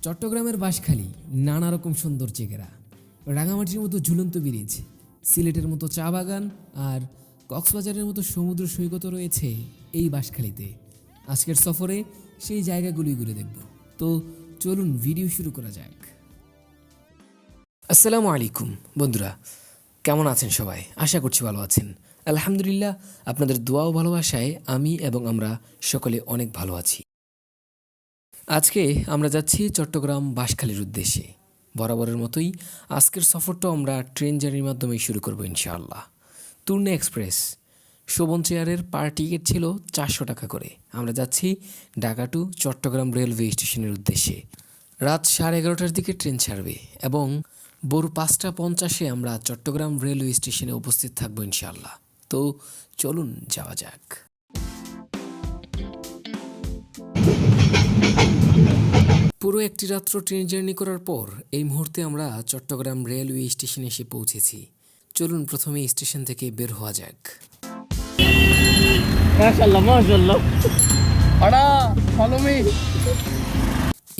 চট্টগ্রামের বাঁশখালী নানা রকম সৌন্দর্যে ঘেরা, রাঙামাটির মতো ঝুলন্ত ব্রিজ, সিলেটের মতো চা বাগান আর কক্সবাজারের মতো সমুদ্র সৈকতও রয়েছে এই বাঁশখালীতে। আজকের সফরে সেই জায়গাগুলি ঘুরে দেখব। তো চলুন ভিডিও শুরু করা যাক। আসসালামু আলাইকুম বন্ধুরা, কেমন আছেন সবাই? আশা করছি ভালো আছেন। আলহামদুলিল্লাহ, আপনাদের দোয়া ও ভালোবাসায় আমি এবং আমরা সকলে অনেক ভালো আছি। আজকে আমরা যাচ্ছি চট্টগ্রাম বাঁশখালীর উদ্দেশ্যে। বরাবরের মতোই আজকের সফরটাও আমরা ট্রেন জার্নির মাধ্যমেই শুরু করব ইনশাআল্লাহ। তুর্নে এক্সপ্রেস শোভন চেয়ারের পার টিকিট ছিল 400 টাকা করে। আমরা যাচ্ছি ঢাকা টু চট্টগ্রাম রেলওয়ে স্টেশনের উদ্দেশ্যে। রাত 11:30টার দিকে ট্রেন ছাড়বে এবং ভোর 5:50 আমরা চট্টগ্রাম রেলওয়ে স্টেশনে উপস্থিত থাকবো ইনশাআল্লাহ। তো চলুন যাওয়া যাক। পুরো একটি রাত্র ট্রেন জার্নি করার পর এই মুহূর্তে আমরা চট্টগ্রাম রেলওয়ে স্টেশনে এসে পৌঁছেছি। চলুন প্রথমে স্টেশন থেকে বের হওয়া যাক।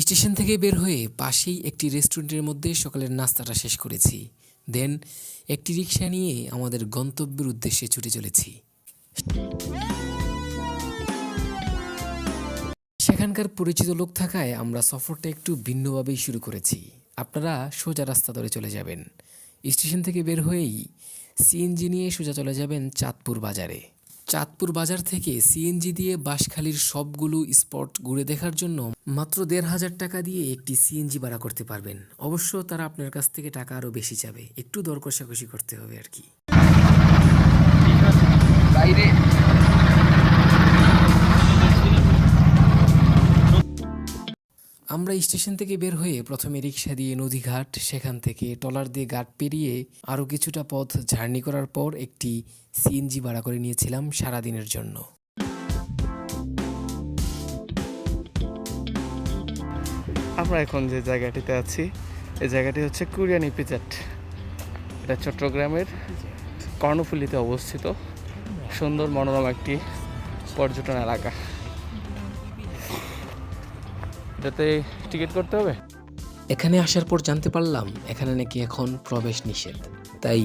স্টেশন থেকে বের হয়ে পাশেই একটি রেস্টুরেন্টের মধ্যে সকালের নাস্তাটা শেষ করেছি। দেন একটি রিক্সা নিয়ে আমাদের গন্তব্যের উদ্দেশ্যে ছুটে চলেছি। সেখানকার পরিচিত লোক থাকায় আমরা সফরটা একটু ভিন্নভাবেই শুরু করেছি। আপনারা সোজা রাস্তা ধরে চলে যাবেন। স্টেশন থেকে বের হয়েই সিএনজি নিয়ে সোজা চলে যাবেন চাঁদপুর বাজারে। চাঁদপুর বাজার থেকে সিএনজি দিয়ে বাঁশখালীর সবগুলো স্পট ঘুরে দেখার জন্য মাত্র 1,500 টাকা দিয়ে একটি সিএনজি ভাড়া করতে পারবেন। অবশ্য তারা আপনার কাছ থেকে টাকা আরও বেশি চাবে, একটু দর কষাকষি করতে হবে আর কি। আমরা স্টেশন থেকে বের হয়ে প্রথমে রিক্সা দিয়ে নদীঘাট, সেখান থেকে ট্রলার দিয়ে ঘাট পেরিয়ে আরও কিছুটা পথ জার্নি করার পর একটি সিএনজি ভাড়া করে নিয়েছিলাম সারাদিনের জন্য। আমরা এখন যে জায়গাটিতে আছি, এই জায়গাটি হচ্ছে কোরিয়ান ইপিজেড। এটা চট্টগ্রামের কর্ণফুলীতে অবস্থিত সুন্দর মনোরম একটি পর্যটন এলাকা। এটাতে টিকিট করতে হবে। এখানে আসার পর জানতে পারলাম এখানে নাকি এখন প্রবেশ নিষেধ। তাই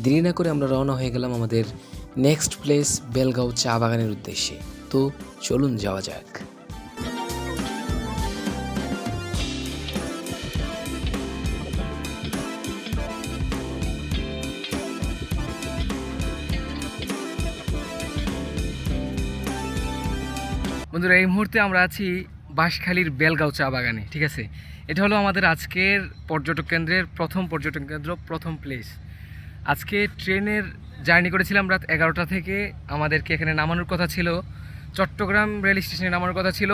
দেরি না করে আমরা রওনা হয়ে গেলাম আমাদের নেক্সট প্লেস বেলগাঁও চা বাগানের উদ্দেশ্যে। তো চলুন যাওয়া যাক। বন্ধুরা, এই মুহূর্তে আমরা আছি বাঁশখালীর বেলগাঁও চা বাগানে। ঠিক আছে, এটা হলো আমাদের আজকের পর্যটক কেন্দ্রের প্রথম পর্যটন কেন্দ্র, প্রথম প্লেস। আজকে ট্রেনের জার্নি করেছিলাম রাত 11টা থেকে। আমাদেরকে এখানে নামানোর কথা ছিল, চট্টগ্রাম রেল স্টেশনে নামানোর কথা ছিল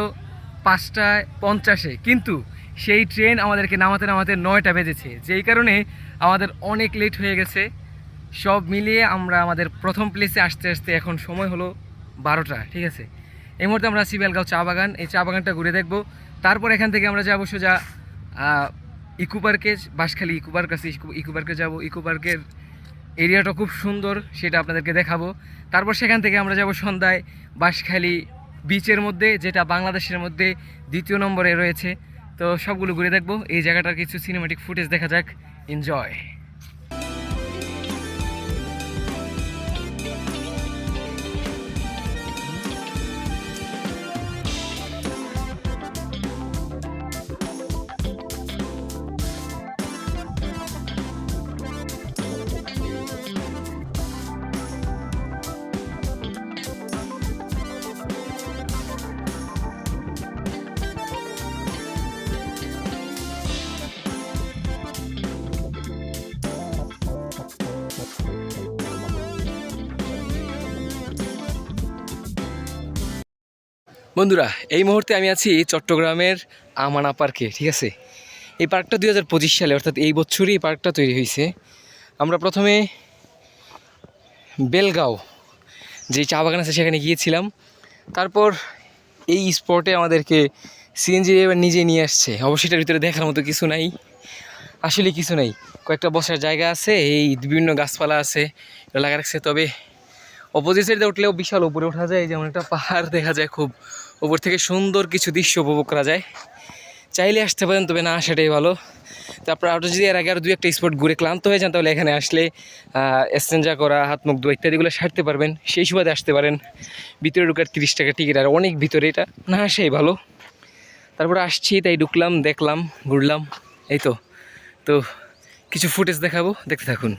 5:50, কিন্তু সেই ট্রেন আমাদেরকে নামাতে নামাতে 9টা বেজেছে, যেই কারণে আমাদের অনেক লেট হয়ে গেছে। সব মিলিয়ে আমরা আমাদের প্রথম প্লেসে আসতে আসতে এখন সময় হলো 12টা। ঠিক আছে, এই মুহূর্তে আমরা আছি বেলগাঁও চা বাগান। এই চা বাগানটা ঘুরে দেখবো। তারপর এখান থেকে আমরা যাবো সোজা ইকো পার্কে। বাঁশখালী ইকো পার্ক আছে, ইকো পার্কে যাবো। ইকো পার্কের এরিয়াটা খুব সুন্দর, সেটা আপনাদেরকে দেখাবো। তারপর সেখান থেকে আমরা যাব সন্ধ্যায় বাঁশখালী বিচের মধ্যে, যেটা বাংলাদেশের মধ্যে 2য় নম্বরে রয়েছে। তো সবগুলো ঘুরে দেখবো। এই জায়গাটার কিছু সিনেমাটিক ফুটেজ দেখা যাক। এনজয়। বন্ধুরা, এই মুহূর্তে আমি আছি চট্টগ্রামের আমানা পার্কে। ঠিক আছে, এই পার্কটা 2025 সালে, অর্থাৎ এই বছরই এই পার্কটা তৈরি হয়েছে। আমরা প্রথমে বেলগাঁও যে চা বাগান আছে সেখানে গিয়েছিলাম। তারপর এই স্পটে আমাদেরকে সিএনজি এবার নিজে নিয়ে আসছে। অবশ্যই এটার ভিতরে দেখার মতো কিছু নাই, আসলে কিছু নাই। কয়েকটা বসার জায়গা আছে, এই বিভিন্ন গাছপালা আছে, লাগা রাখছে। তবে অপোজিট সাইডে উঠলেও বিশাল উপরে ওঠা যায়, যেমন একটা পাহাড় দেখা যায়, খুব উপর থেকে সুন্দর কিছু দৃশ্য উপভোগ করা যায়। চাইলে আসতে পারেন, তবে না আসাটাই ভালো। তো আপনারা আরও যদি এর আগে আরও 2-1টা স্পট ঘুরে ক্লান্ত হয়ে যান, তাহলে এখানে আসলে এক্সচেঞ্জা করা, হাত মুখ ধোয়া ইত্যাদিগুলো সারতে পারবেন, সেই সুবাদে আসতে পারেন। ভিতরে ঢুকার 30 টাকা টিকিট, আর অনেক ভিতরে, এটা না আসাই ভালো। তারপরে আসছি, তাই ঢুকলাম, দেখলাম, ঘুরলাম, এই তো। তো কিছু ফুটেজ দেখাবো, দেখতে থাকুন।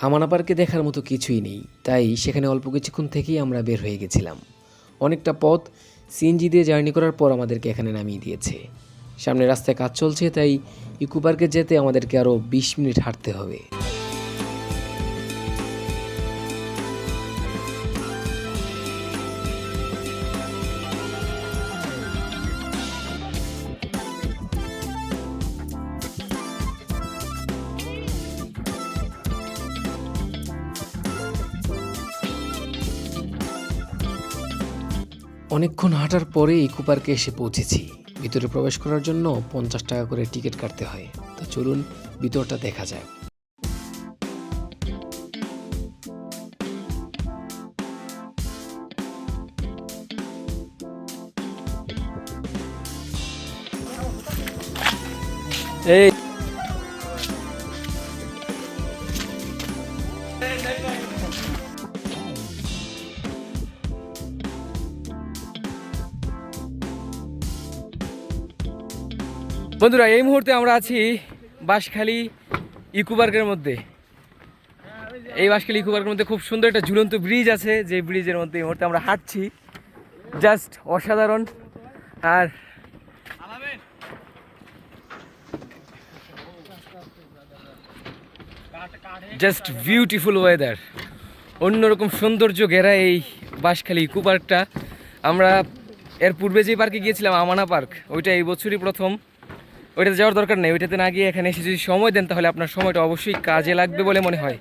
আমানা পার্কে দেখার মতো কিছুই নেই, তাই সেখানে অল্প কিছুক্ষণ থেকেই আমরা বের হয়ে গেছিলাম। অনেকটা পথ সিএনজি দিয়ে জার্নি করার পর আমাদেরকে এখানে নামিয়ে দিয়েছে। সামনে রাস্তায় কাজ চলছে, তাই ইকো পার্কে যেতে আমাদেরকে আরও 20 মিনিট হাঁটতে হবে। অনেকক্ষণ হাঁটার পরে ইকো পার্কে এসে পৌঁছেছি। ভিতরে প্রবেশ করার জন্য 50 টাকা করে টিকিট কাটতে হয়। তো চলুন ভিতরটা দেখা যায়। এই বন্ধুরা, এই মুহূর্তে আমরা আছি বাঁশখালী ইকো পার্কের মধ্যে। এই বাঁশখালী ইকো পার্কের মধ্যে খুব সুন্দর একটা ঝুলন্ত ব্রিজ আছে, যে ব্রিজের মধ্যে এই মুহূর্তে আমরা হাঁটছি। জাস্ট অসাধারণ। আর জাস্ট বিউটিফুল ওয়েদার, অন্যরকম সৌন্দর্য ঘেরা এই বাঁশখালী ইকো পার্কটা। আমরা এর পূর্বে যে পার্কে গিয়েছিলাম, আমানা পার্ক, ওইটা এই বছরই প্রথম। ওইটাতে যাওয়ার দরকার নেই, ওইটাতে না গিয়ে এখানে এসে যদি সময় দেন, তাহলে আপনার সময়টা অবশ্যই কাজে লাগবে বলে মনে হয়।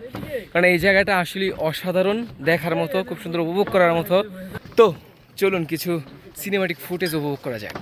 কারণ এই জায়গাটা আসলে অসাধারণ, দেখার মতো, খুব সুন্দর উপভোগ করার মতো। তো চলুন কিছু সিনেমাটিক ফুটেজ উপভোগ করা যাক।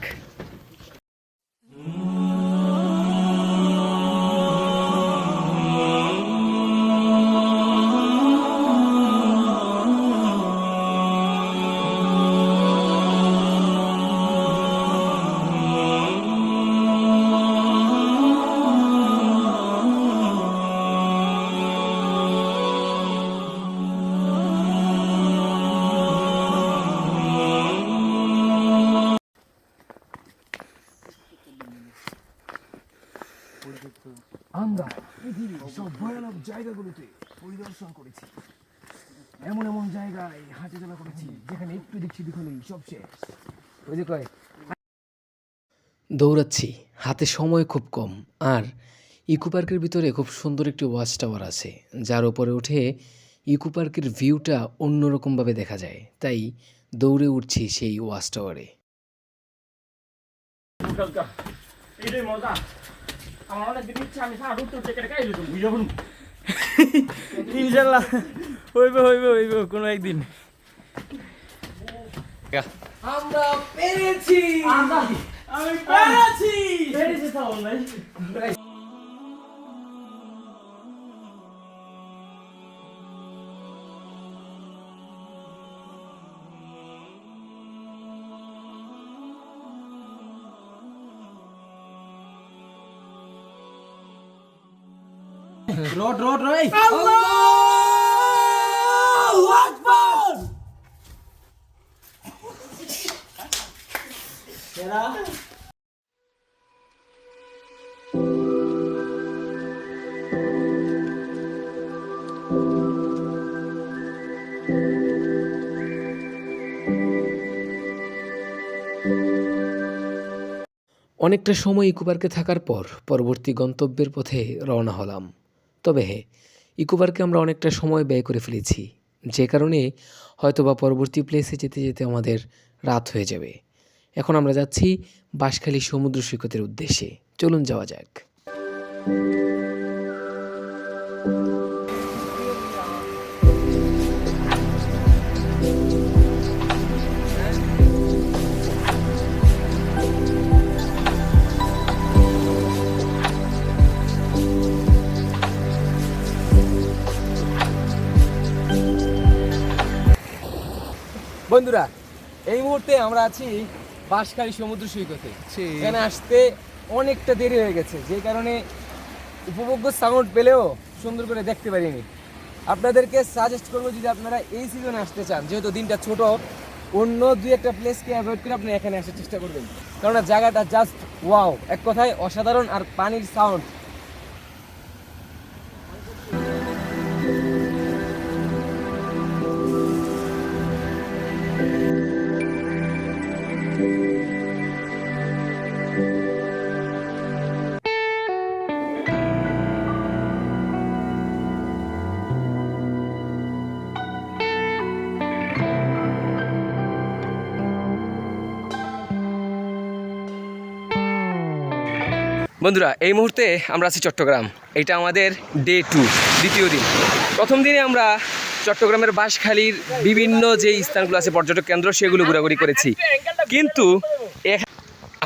আমরা পৃথিবীর সব ভয়ানক জায়গাগুলোতে পরিদর্শন করেছি। এমন এমন জায়গায় হাঁটাচলা করেছি যেখানে একটু দিক সেদিক হলেই সব শেষ। ওই যে কয় দৌড়াচ্ছি, হাতে সময় খুব কম। আর ইকো পার্কের ভিতরে খুব সুন্দর একটি ওয়াচ টাওয়ার আছে, যার উপরে উঠে ইকো পার্কের ভিউটা অন্যরকমভাবে দেখা যায়। তাই দৌড়ে উঠছি সেই ওয়াচ টাওয়ারে। ইনশাল্লাহ হইবে হইবে হইবে কোনো একদিন। আমরা পেরেছি, আমি পেরেছি। Road, right. Allahu Akbar. অনেকটা সময় ইকো পার্কে থাকার পর পরবর্তী গন্তব্যের পথে রওনা হলাম। তবে হ্যাঁ, ইকো পার্কে আমরা অনেকটা সময় ব্যয় করে ফেলেছি, যে কারণে হয়তোবা পরবর্তী প্লেসে যেতে যেতে আমাদের রাত হয়ে যাবে। এখন আমরা যাচ্ছি বাঁশখালী সমুদ্র সৈকতের উদ্দেশ্যে। চলুন যাওয়া যাক। বন্ধুরা এই মুহূর্তে আমরা আছি বাঁশখালী সমুদ্র সৈকতে। এখানে আসতে অনেকটা দেরি হয়ে গেছে, যে কারণে উপভোগ্য সাউন্ড পেলেও সুন্দর করে দেখতে পারিনি। আপনাদেরকে সাজেস্ট করবো, যদি আপনারা এই সিজনে আসতে চান, যেহেতু দিনটা ছোট, অন্য দুই একটা প্লেসকে অ্যাভয়েড করে আপনি এখানে আসার চেষ্টা করবেন, কারণ জায়গাটা জাস্ট ওয়াও, এক কথায় অসাধারণ। আর পানির সাউন্ড, বন্ধুরা এই মুহূর্তে আমরা আছি চট্টগ্রাম। এটা আমাদের ডে 2, দ্বিতীয় দিন। প্রথম দিনে আমরা চট্টগ্রামের বাঁশখালীর বিভিন্ন যে স্থানগুলো আছে পর্যটক কেন্দ্র, সেগুলো ঘোরাঘুরি করেছি, কিন্তু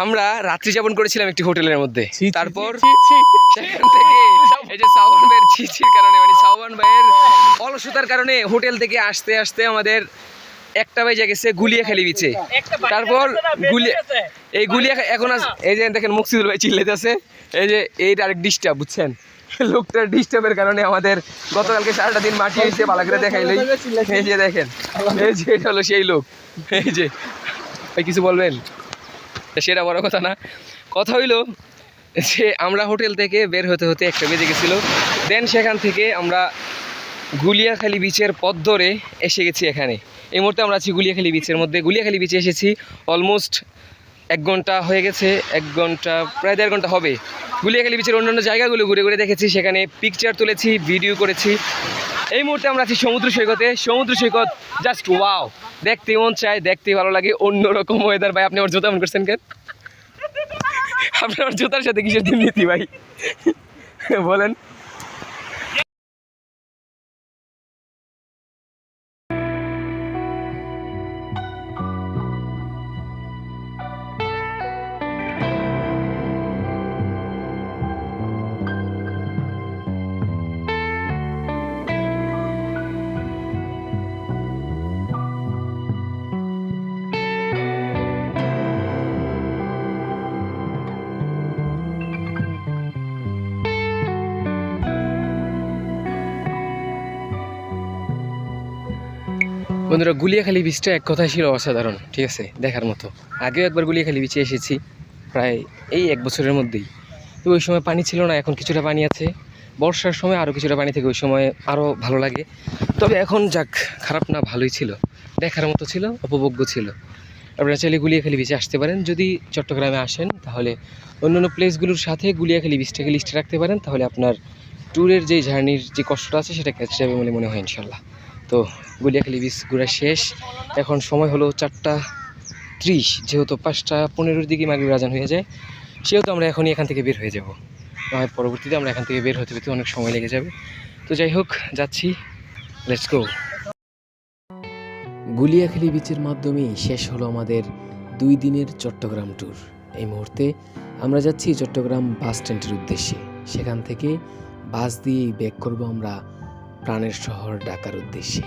আমরা রাত্রি যাপন করেছিলাম একটি হোটেলের মধ্যে। তারপর সেখান থেকে এই যে সাওয়ান ভাইয়ের ছিচির কারণে, মানে সাওয়ান ভাইয়ের অলসতার কারণে হোটেল থেকে আসতে আসতে আমাদের 1টা বেজে গেছে গুলিয়াখালী বিচে। তারপর এই গুলিয়া এখন এই যে দেখেন মুকসিদুল ভাই চিল্লাইতেছে, এই যে এইটা আরেক ডিস্টার্ব, বুঝছেন? লোকটার ডিস্টার্বের কারণে আমাদের গতকালকে 4টা দিন মাটি এসে ভালো করে দেখাইলেই। এই যে দেখেন, এই যে এটা হলো সেই লোক। এই যে ভাই কিছু বলবেন? সেটা বড় কথা না, কথা হইলো যে আমরা হোটেল থেকে বের হতে হতে 1টা বেজে গেছিল। দেন সেখান থেকে আমরা গুলিয়াখালী বিচের পথ ধরে এসে গেছি এখানে। এই মুহূর্তে আমরা আছি গুলিয়াখালী বিচের মধ্যে। গুলিয়াখালী বিচে এসেছি অলমোস্ট 1 ঘন্টা হয়ে গেছে, 1 ঘন্টা প্রায় 1.5 ঘন্টা হবে। গুলিয়াখালী বিচের অন্যান্য জায়গাগুলো ঘুরে ঘুরে দেখেছি, সেখানে পিকচার তুলেছি, ভিডিও করেছি। এই মুহূর্তে আমরা আছি সমুদ্র সৈকতে। সমুদ্র সৈকত জাস্ট ওয়াও, দেখতে মন চায়, দেখতে ভালো লাগে, অন্যরকম ওয়েদার। ভাই আপনি আমার জুতা মন করছেন কেন? আপনার জুতার সাথে কিসের দিন নীতি ভাই বলেন? বন্ধুরা গুলিয়াখালী বিচটা এক কথায় ছিল অসাধারণ, ঠিক আছে, দেখার মতো। আগেও একবার গুলিয়াখালী বিচে এসেছি প্রায় এই 1 বছরের মধ্যেই। তো ওই সময় পানি ছিল না, এখন কিছুটা পানি আছে। বর্ষার সময় আরও কিছুটা পানি থেকে ওই সময় আরও ভালো লাগে। তবে এখন যাক, খারাপ না, ভালোই ছিল, দেখার মতো ছিল, উপভোগ্য ছিল। আপনারা চাইলে গুলিয়াখালী বিচে আসতে পারেন। যদি চট্টগ্রামে আসেন তাহলে অন্যান্য প্লেসগুলোর সাথে গুলিয়াখালী বিচটাকে লিস্টে রাখতে পারেন, তাহলে আপনার ট্যুরের যে জার্নির যে কষ্টটা আছে সেটা কেটে যাবে বলে মনে হয় ইনশাল্লাহ। তো গুলিয়াখালী বিচ ঘোরা শেষ, এখন সময় হলো 4টা 30। যেহেতু 5টা 15-র দিকে মাগরিব আজান হয়ে যায়, সেহেতু আমরা এখনই এখান থেকে বের হয়ে যাব। আর পরবর্তীতে আমরা এখান থেকে বের হতে হতে অনেক সময় লেগে যাবে। তো যাই হোক, যাচ্ছি, লেটস গো। গুলিয়াখালী বিচের মাধ্যমেই শেষ হলো আমাদের 2 দিনের চট্টগ্রাম ট্যুর। এই মুহূর্তে আমরা যাচ্ছি চট্টগ্রাম বাস স্ট্যান্ডের উদ্দেশ্যে। সেখান থেকে বাস দিয়েই ব্যাক করব আমরা প্রাণের শহর ঢাকার উদ্দেশ্যে।